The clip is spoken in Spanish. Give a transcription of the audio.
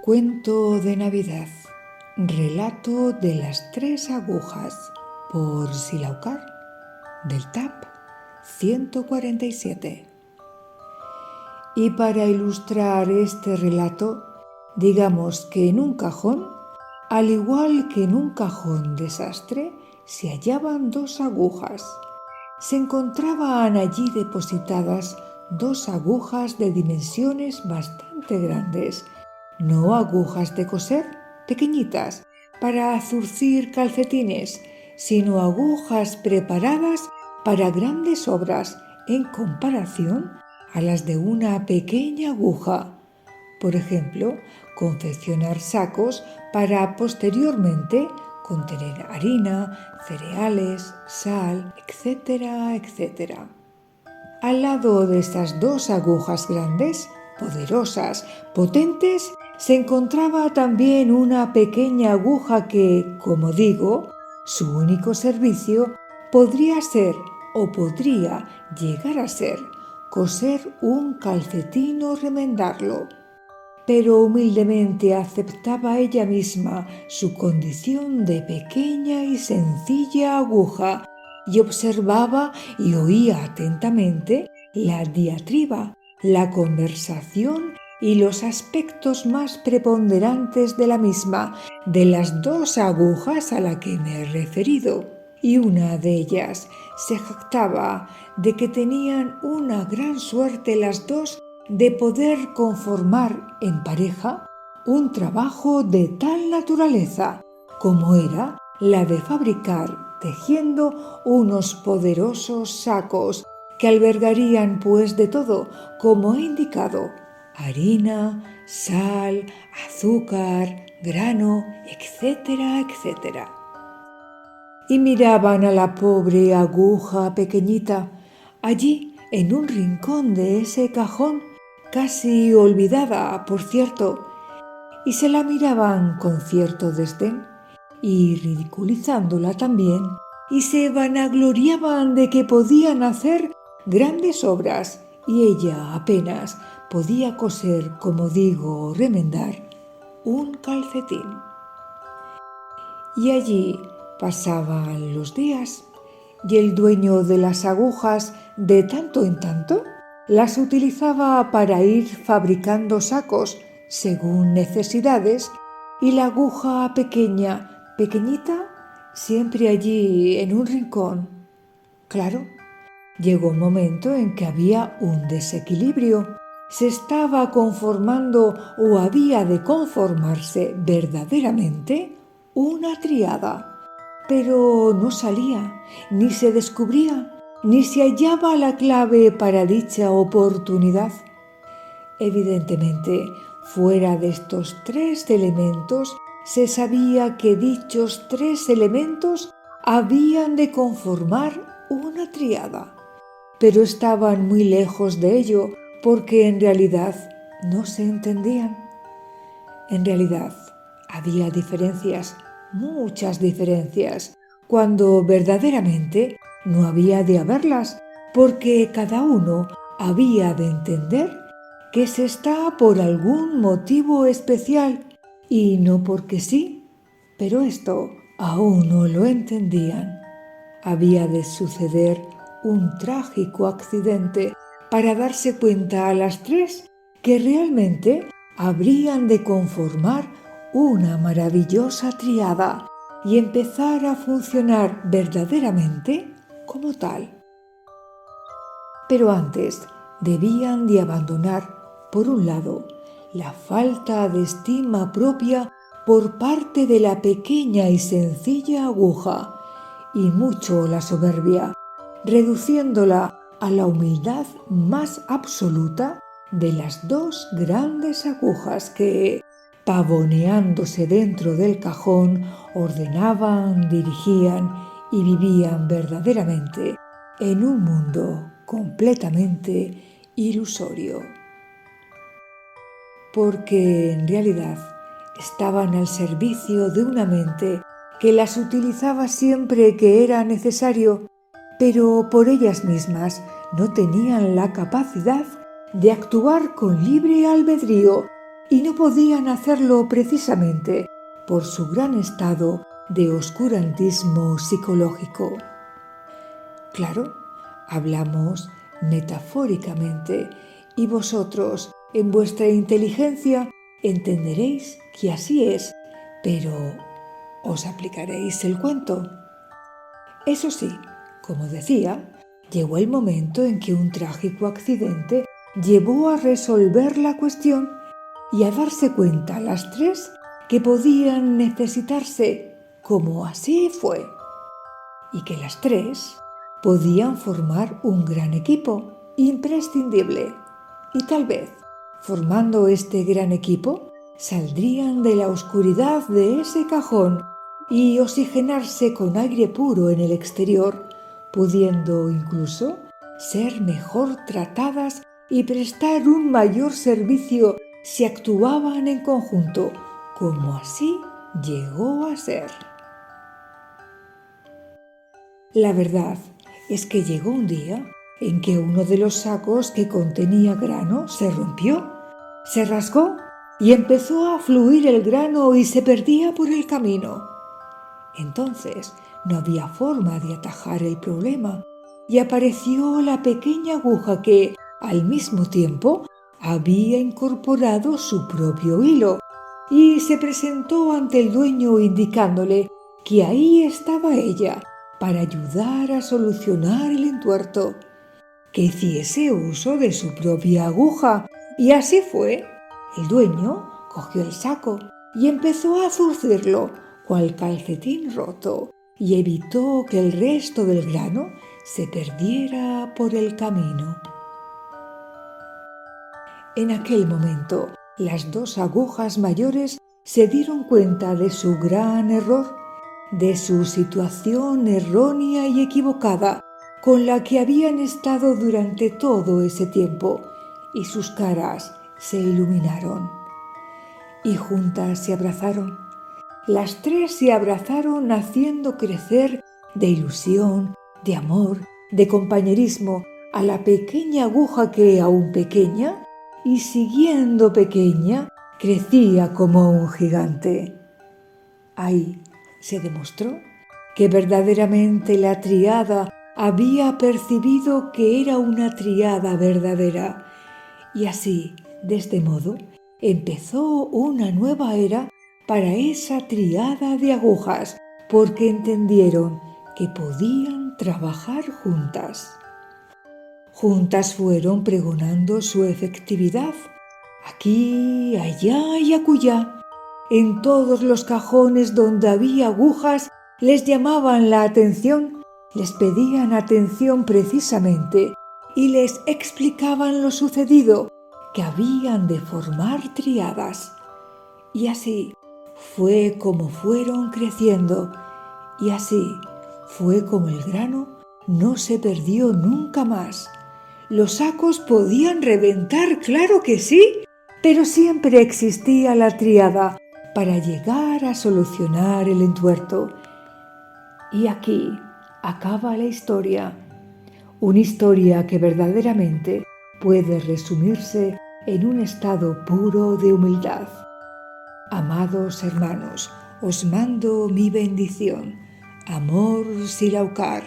Cuento de Navidad. Relato de las 3 agujas por Silaucar, del TAP 147. Y para ilustrar este relato, digamos que en un cajón, al igual que en un cajón desastre, se hallaban 2 agujas. Se encontraban allí depositadas 2 agujas de dimensiones bastante grandes, no agujas de coser pequeñitas para zurcir calcetines, sino agujas preparadas para grandes obras en comparación a las de una pequeña aguja. Por ejemplo, confeccionar sacos para posteriormente contener harina, cereales, sal, etcétera, etcétera. Al lado de estas 2 agujas grandes, poderosas, potentes, se encontraba también una pequeña aguja que, como digo, su único servicio podría ser o podría llegar a ser coser un calcetín o remendarlo. Pero humildemente aceptaba ella misma su condición de pequeña y sencilla aguja y observaba y oía atentamente la diatriba, la conversación y los aspectos más preponderantes de la misma, de las 2 agujas a la que me he referido. Y una de ellas se jactaba de que tenían una gran suerte las 2 de poder conformar en pareja un trabajo de tal naturaleza como era la de fabricar tejiendo unos poderosos sacos que albergarían pues de todo, como he indicado: harina, sal, azúcar, grano, etcétera, etcétera. Y miraban a la pobre aguja pequeñita, allí en un rincón de ese cajón, casi olvidada, por cierto, y se la miraban con cierto desdén, y ridiculizándola también, y se vanagloriaban de que podían hacer grandes obras, y ella apenas podía coser, como digo, o remendar un calcetín. Y allí pasaban los días, y el dueño de las agujas, de tanto en tanto, las utilizaba para ir fabricando sacos según necesidades, y la aguja pequeñita, siempre allí en un rincón. Claro, llegó un momento en que había un desequilibrio. Se estaba conformando o había de conformarse verdaderamente una tríada, pero no salía, ni se descubría, ni se hallaba la clave para dicha oportunidad. Evidentemente, fuera de estos 3 elementos, se sabía que dichos 3 elementos habían de conformar una tríada, pero estaban muy lejos de ello porque en realidad no se entendían. En realidad había diferencias, muchas diferencias, cuando verdaderamente no había de haberlas, porque cada uno había de entender que se está por algún motivo especial y no porque sí, pero esto aún no lo entendían. Había de suceder un trágico accidente para darse cuenta a las 3 que realmente habrían de conformar una maravillosa tríada y empezar a funcionar verdaderamente como tal. Pero antes debían de abandonar, por un lado, la falta de estima propia por parte de la pequeña y sencilla aguja, y mucho la soberbia, reduciéndola a la humildad más absoluta de las 2 grandes agujas que, pavoneándose dentro del cajón, ordenaban, dirigían y vivían verdaderamente en un mundo completamente ilusorio. Porque en realidad estaban al servicio de una mente que las utilizaba siempre que era necesario, pero por ellas mismas no tenían la capacidad de actuar con libre albedrío y no podían hacerlo precisamente por su gran estado de oscurantismo psicológico. Claro, hablamos metafóricamente y vosotros, en vuestra inteligencia, entenderéis que así es, pero ¿os aplicaréis el cuento? Eso sí, como decía, llegó el momento en que un trágico accidente llevó a resolver la cuestión y a darse cuenta las tres que podían necesitarse, como así fue, y que las tres podían formar un gran equipo imprescindible, y tal vez, formando este gran equipo, saldrían de la oscuridad de ese cajón y oxigenarse con aire puro en el exterior, pudiendo incluso ser mejor tratadas y prestar un mayor servicio si actuaban en conjunto, como así llegó a ser. La verdad es que llegó un día en que uno de los sacos que contenía grano se rompió, se rasgó y empezó a fluir el grano y se perdía por el camino. Entonces no había forma de atajar el problema y apareció la pequeña aguja que, al mismo tiempo, había incorporado su propio hilo y se presentó ante el dueño indicándole que ahí estaba ella para ayudar a solucionar el entuerto, que hiciese uso de su propia aguja. Y así fue. El dueño cogió el saco y empezó a zurcirlo cual calcetín roto y evitó que el resto del grano se perdiera por el camino. En aquel momento, las dos agujas mayores se dieron cuenta de su gran error, de su situación errónea y equivocada con la que habían estado durante todo ese tiempo, y sus caras se iluminaron. Y juntas se abrazaron. Las tres se abrazaron haciendo crecer de ilusión, de amor, de compañerismo a la pequeña aguja que, aún pequeña, y siguiendo pequeña, crecía como un gigante. Ahí se demostró que verdaderamente la tríada había percibido que era una tríada verdadera, y así, de este modo, empezó una nueva era para esa tríada de agujas, porque entendieron que podían trabajar juntas. Juntas fueron pregonando su efectividad, aquí, allá y acullá. En todos los cajones donde había agujas les llamaban la atención, les pedían atención precisamente y les explicaban lo sucedido, que habían de formar tríadas. Y así fue como fueron creciendo, y así fue como el grano no se perdió nunca más. Los sacos podían reventar, claro que sí, pero siempre existía la tríada para llegar a solucionar el entuerto. Y aquí acaba la historia, una historia que verdaderamente puede resumirse en un estado puro de humildad. Amados hermanos, os mando mi bendición. Amor Silaucar.